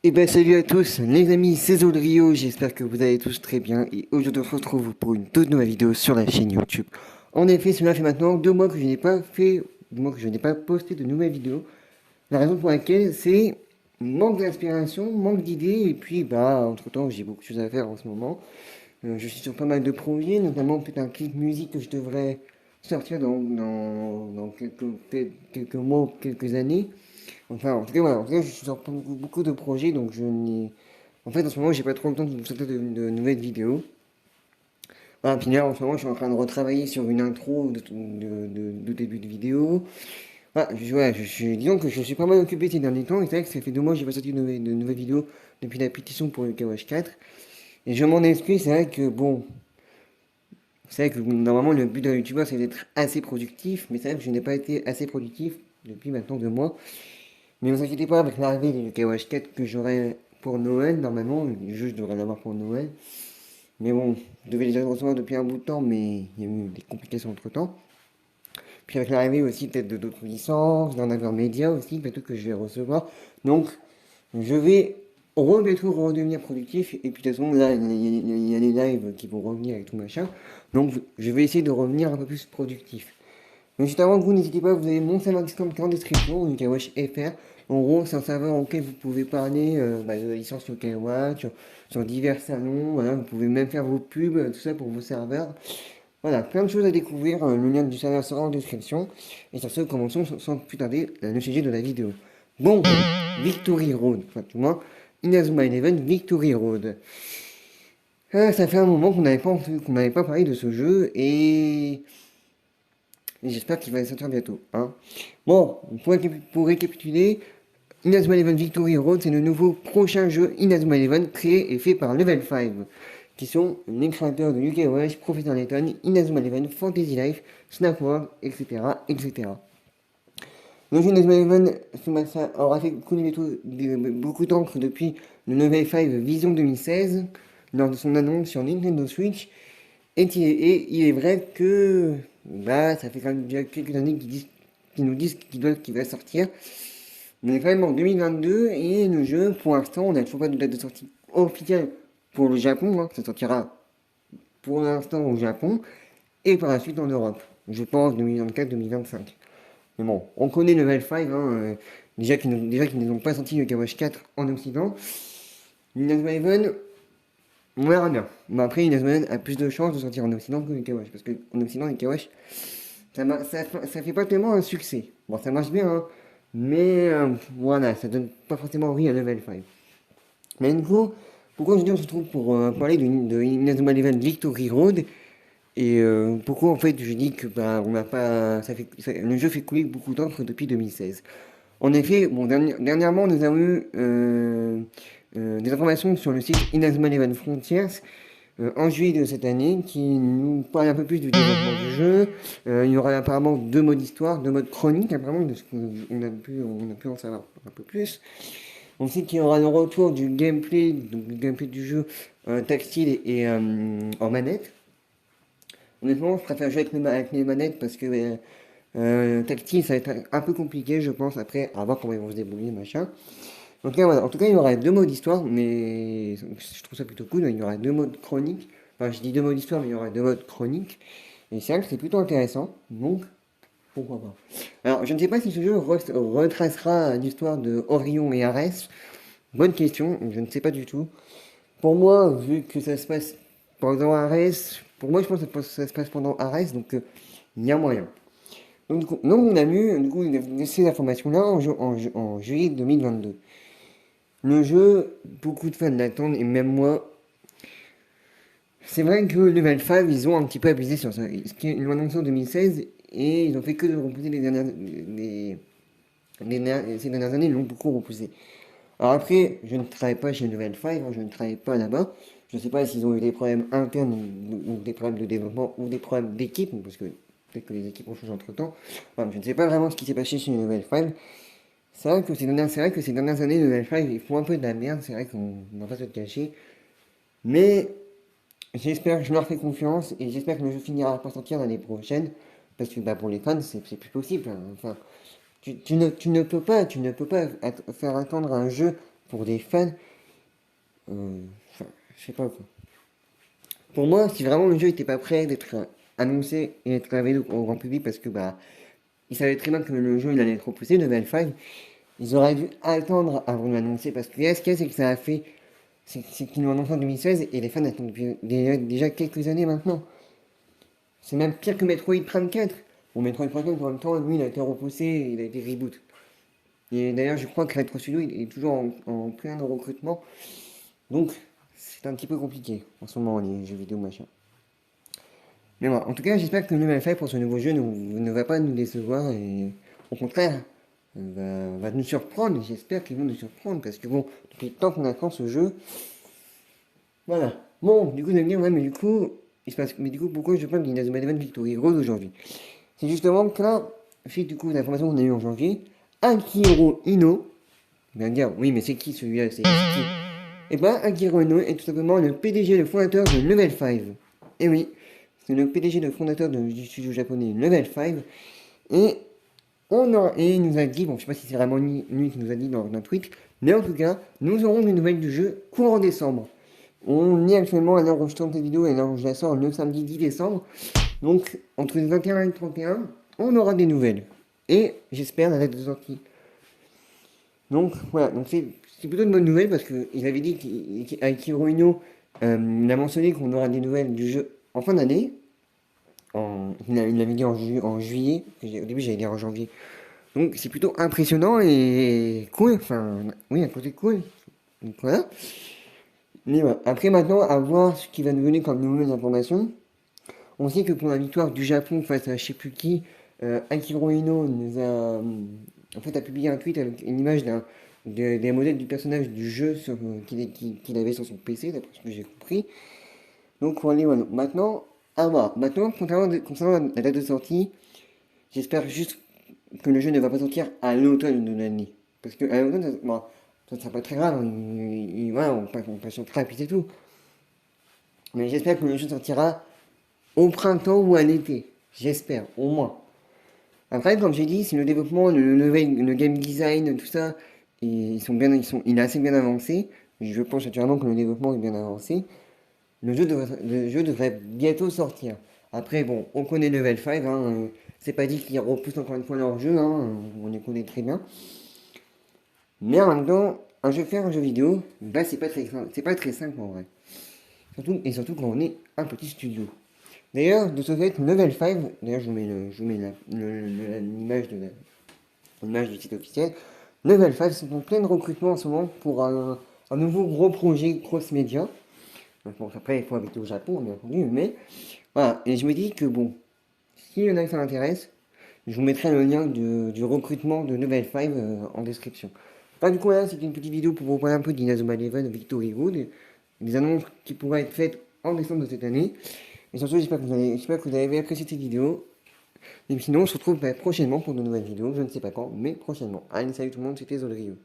Et ben salut à tous les amis, c'est Zolrio, j'espère que vous allez tous très bien et aujourd'hui on se retrouve pour une toute nouvelle vidéo sur la chaîne YouTube. En effet, cela fait maintenant 2 mois que je n'ai pas fait, 2 mois que je n'ai pas posté de nouvelles vidéos. La raison pour laquelle c'est manque d'inspiration, manque d'idées et puis entre temps j'ai beaucoup de choses à faire en ce moment. Je suis sur pas mal de projets, notamment peut-être un clip musique que je devrais sortir dans quelques mois ou quelques années. Enfin, en tout cas, voilà, en tout cas, je suis sur beaucoup de projets, donc je n'ai... En fait, en ce moment, j'ai pas trop le temps de vous sortir de nouvelles vidéos. Voilà, puis là, en ce moment, je suis en train de retravailler sur une intro de début de vidéo. Disons que je suis pas mal occupé ces derniers temps, et c'est vrai que ça fait 2 mois que j'ai pas sorti de nouvelles vidéos depuis la pétition pour le KWH 4. Et je m'en excuse, c'est vrai que bon, c'est vrai que normalement le but d'un youtubeur c'est d'être assez productif, mais c'est vrai que je n'ai pas été assez productif depuis maintenant 2 mois. Mais ne vous inquiétez pas, avec l'arrivée du KWH 4 que j'aurai pour Noël, normalement, le jeu je devrais l'avoir pour Noël. Mais bon, je devais déjà le recevoir depuis un bout de temps, mais il y a eu des complications entre temps. Puis avec l'arrivée aussi peut-être de d'autres licences, d'un avoir média aussi, peut-être que je vais recevoir. Donc, je vais bientôt redevenir productif. Et puis de toute façon, là, il y a les lives qui vont revenir avec tout machin. Donc, je vais essayer de revenir un peu plus productif. Mais juste avant que vous, n'hésitez pas, vous avez mon serveur Discord qui est en description, UKWatch FR. En gros, c'est un serveur auquel vous pouvez parler de la licence UKWatch, sur divers salons, voilà, vous pouvez même faire vos pubs, tout ça pour vos serveurs. Voilà, plein de choses à découvrir, le lien du serveur sera en description. Et sur ce, commençons sans plus tarder le sujet de la vidéo. Bon, Victory Road, enfin tout le moins, Inazuma Eleven Victory Road. Ça fait un moment qu'on n'avait pas parlé de ce jeu et j'espère qu'il va sortir bientôt. Hein. Bon, pour récapituler, Inazuma Eleven Victory Road, c'est le nouveau prochain jeu Inazuma Eleven créé et fait par Level 5, qui sont les créateurs de UKWatch, Professor Layton, Inazuma Eleven, Fantasy Life, Snap World, etc. etc. Le jeu Inazuma Eleven ça aura fait couler beaucoup d'encre depuis le Level 5 Vision 2016, lors de son annonce sur Nintendo Switch, et il est vrai que ça fait quand même déjà quelques années qu'ils nous disent qu'il va sortir. On est quand même en 2022 et le jeu, pour l'instant, on n'a toujours pas de date de sortie officielle pour le Japon. Hein. Ça sortira pour l'instant au Japon et par la suite en Europe. Je pense 2024-2025. Mais bon, on connaît Level 5, déjà qu'ils ne ont pas sorti le KWH 4 en Occident. Inazuma Eleven, on verra bien. Mais après, Inazuma Eleven a plus de chances de sortir en Occident que le KWH. Parce qu'en Occident, le KWH, ça fait pas tellement un succès. Bon, ça marche bien, hein, mais voilà, ça donne pas forcément envie à Level 5. Mais du coup, pourquoi aujourd'hui on se retrouve pour parler de Inazuma Eleven Victory Road et pourquoi en fait je dis que on n'a pas, le jeu fait couler beaucoup d'encre depuis 2016. En effet, bon, dernièrement nous avons eu des informations sur le site Inazuma Eleven Frontiers en juillet de cette année qui nous parle un peu plus du développement du jeu. Il y aura apparemment 2 modes histoire, 2 modes chroniques, apparemment, de ce qu'on a pu en savoir un peu plus. On sait qu'il y aura le retour du gameplay, donc du gameplay du jeu tactile et en manette. Honnêtement, je préfère jouer avec les manettes parce que tactile, ça va être un peu compliqué, je pense, après, à voir comment ils vont se débrouiller, machin. Donc là, voilà. En tout cas, il y aura 2 modes histoire, mais je trouve ça plutôt cool. Il y aura 2 modes chroniques. Enfin, je dis 2 modes histoire, mais il y aura 2 modes chroniques. Et c'est vrai que c'est plutôt intéressant. Donc, pourquoi pas. Alors, je ne sais pas si ce jeu retracera l'histoire de Orion et Ares. Bonne question, je ne sais pas du tout. Pour moi, vu que ça se passe pendant Ares, pour moi, je pense que ça se passe pendant Ares, donc il y a moyen. Donc, on a eu du coup, ces informations-là en juillet 2022. Le jeu, beaucoup de fans l'attendent, et même moi. C'est vrai que Level 5, ils ont un petit peu abusé sur ça. Ils l'ont annoncé en 2016, et ils ont fait que de repousser ces dernières années, ils l'ont beaucoup repoussé. Alors après, je ne travaille pas chez Level 5, je ne travaille pas là-bas. Je ne sais pas s'ils ont eu des problèmes internes ou des problèmes de développement ou des problèmes d'équipe, parce que peut-être que les équipes ont changé entre temps. Enfin, je ne sais pas vraiment ce qui s'est passé chez Level 5. C'est vrai que ces dernières années, Level 5, ils font un peu de la merde, c'est vrai qu'on n'a pas se le cacher. Mais j'espère, je leur fais confiance et j'espère que le jeu finira par sortir l'année prochaine. Parce que pour les fans, c'est plus possible. Hein. Enfin, tu ne peux pas faire attendre un jeu pour des fans, enfin, je sais pas quoi. Pour moi, si vraiment le jeu n'était pas prêt d'être annoncé et d'être révélé au grand public, parce que bah, ils savaient très bien que le jeu il allait être repoussé, level 5, ils auraient dû attendre avant de l'annoncer, parce que ce qu'il y a, c'est que ça a fait, c'est qu'ils l'ont annoncé en 2016 et les fans attendent depuis déjà quelques années maintenant. C'est même pire que Metroid Prime 4. Bon, Metroid Prime 4, en même temps, lui, il a été repoussé, il a été reboot. Et d'ailleurs, je crois que Retro Studio il est toujours en plein de recrutement. Donc, c'est un petit peu compliqué en ce moment, les jeux vidéo, machin. Mais bon, en tout cas, j'espère que le level 5 pour ce nouveau jeu ne va pas nous décevoir et au contraire, va nous surprendre. J'espère qu'ils vont nous surprendre parce que bon, depuis le temps qu'on attend ce jeu, voilà. Bon, du coup, vous allez me dire, ouais, mais du coup, il se passe, mais du coup, pourquoi je parle d'Inazuma Eleven Victory Road aujourd'hui? C'est justement que là, suite du coup l'information qu'on a eue en janvier, Akihiro Ino, il va me dire, oui, mais c'est qui celui-là? C'est qui? Et ben, Akihiro Ino est tout simplement le PDG, le fondateur de Level 5. Et oui, c'est le PDG, le fondateur du studio japonais Level 5. Et et il nous a dit, bon, je sais pas si c'est vraiment lui qui nous a dit dans un tweet, mais en tout cas, nous aurons des nouvelles du jeu courant décembre. On est actuellement à l'heure où je tourne cette vidéo et à l'heure où je la sors le samedi 10 décembre. Donc, entre le 21 et le 31, on aura des nouvelles. Et j'espère la date de sortie. Donc, voilà. Donc, c'est plutôt une bonne nouvelle parce qu'il avait dit qu'avec Hirohino, il a mentionné qu'on aura des nouvelles du jeu en fin d'année. Il l'avait dit en juillet. Au début, j'allais dire en janvier. Donc, c'est plutôt impressionnant et cool. Enfin, oui, un côté cool. Donc, voilà. Mais voilà. Après, maintenant, à voir ce qui va nous donner comme nouvelles informations. On sait que pour la victoire du Japon face à je sais plus qui, Akihiro Ino nous a, en fait, a publié un tweet avec une image des modèles du personnage du jeu qu'il avait sur son PC, d'après ce que j'ai compris. Donc voilà, voilà. Maintenant, à voir. Maintenant, concernant la date de sortie, j'espère juste que le jeu ne va pas sortir à l'automne de l'année. Parce que à l'automne, bon, ça sera pas très grave, voilà, on patientera et puis c'est tout. Mais j'espère que le jeu sortira au printemps ou à l'été. J'espère, au moins. Après, comme j'ai dit, si le développement, le game design, tout ça, il est assez bien avancé. Je pense naturellement que le développement est bien avancé. Le jeu devrait bientôt sortir. Après, bon, on connaît Level 5, hein, c'est pas dit qu'ils repoussent encore une fois leur jeu, hein, on les connaît très bien. Mais en même temps, faire un jeu vidéo, bah c'est pas très simple en vrai. Surtout quand on est un petit studio. D'ailleurs, de ce fait, Level 5, d'ailleurs je vous mets l'image du site officiel. Level 5 sont en plein recrutement en ce moment pour un nouveau gros projet cross-média. Bon, après, il faut habiter au Japon, bien entendu, mais voilà. Et je me dis que bon, s'il y en a qui ça m'intéresse, je vous mettrai le lien du recrutement de Level 5 en description. Enfin, du coup, là, c'était une petite vidéo pour vous parler un peu d'Inazuma Eleven Victory Road, des annonces qui pourraient être faites en décembre de cette année. Et surtout, j'espère que vous avez apprécié cette vidéo. Et sinon, on se retrouve prochainement pour de nouvelles vidéos. Je ne sais pas quand, mais prochainement. Allez, salut tout le monde, c'était Zolrio.